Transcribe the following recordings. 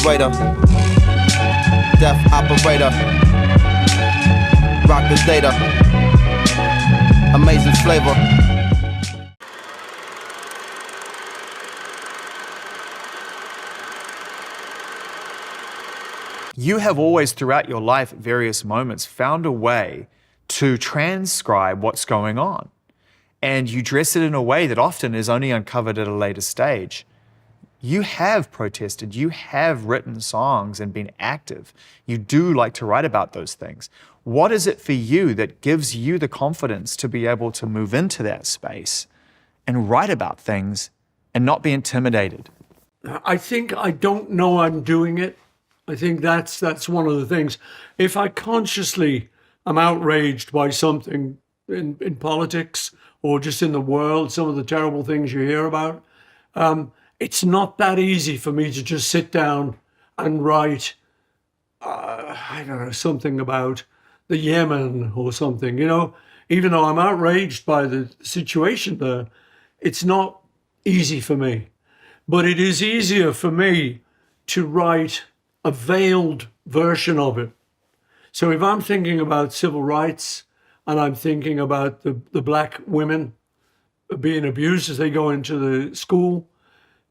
operator, deaf operator, rock the data, amazing flavor. You have always, throughout your life, at various moments, found a way to transcribe what's going on. And you dress it in a way that often is only uncovered at a later stage. You have protested, you have written songs and been active. You do like to write about those things. What is it for you that gives you the confidence to be able to move into that space and write about things and not be intimidated? I think I don't know I'm doing it. I think that's one of the things. If I consciously am outraged by something in politics or just in the world, some of the terrible things you hear about, it's not that easy for me to just sit down and write, I don't know, something about the Yemen or something, you know. Even though I'm outraged by the situation there, it's not easy for me. But it is easier for me to write a veiled version of it. So if I'm thinking about civil rights and I'm thinking about the black women being abused as they go into the school,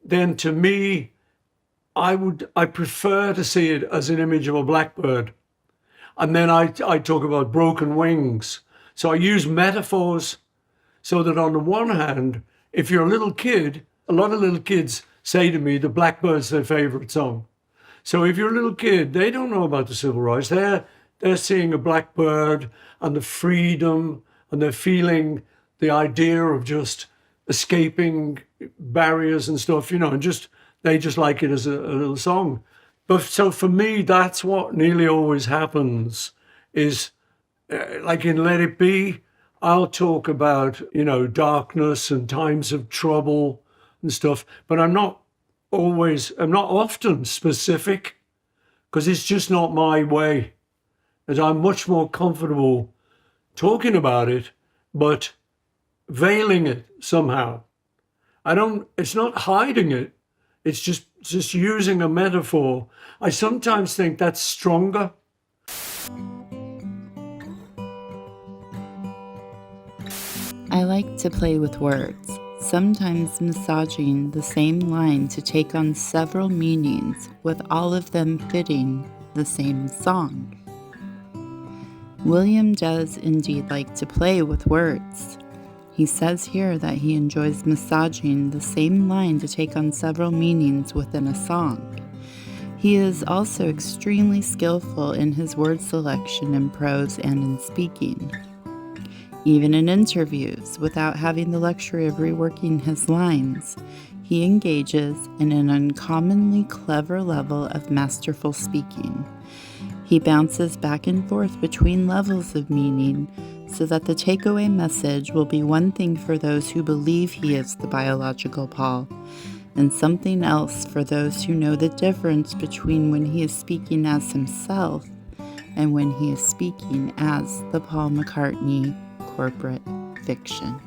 then to me, I prefer to see it as an image of a blackbird. And then I talk about broken wings. So I use metaphors so that on the one hand, if you're a little kid, a lot of little kids say to me, the blackbird's their favorite song. So if you're a little kid, they don't know about the civil rights. They're seeing a blackbird and the freedom, and they're feeling the idea of just escaping barriers and stuff, you know, and they just like it as a little song. But so for me, that's what nearly always happens is like in Let It Be, I'll talk about, you know, darkness and times of trouble and stuff, but I'm not often specific because it's just not my way. And I'm much more comfortable talking about it, but veiling it somehow. It's not hiding it. It's just using a metaphor. I sometimes think that's stronger. I like to play with words, sometimes massaging the same line to take on several meanings, with all of them fitting the same song. William does indeed like to play with words. He says here that he enjoys massaging the same line to take on several meanings within a song. He is also extremely skillful in his word selection in prose and in speaking. Even in interviews, without having the luxury of reworking his lines, he engages in an uncommonly clever level of masterful speaking. He bounces back and forth between levels of meaning so that the takeaway message will be one thing for those who believe he is the biological Paul, and something else for those who know the difference between when he is speaking as himself and when he is speaking as the Paul McCartney corporate fiction.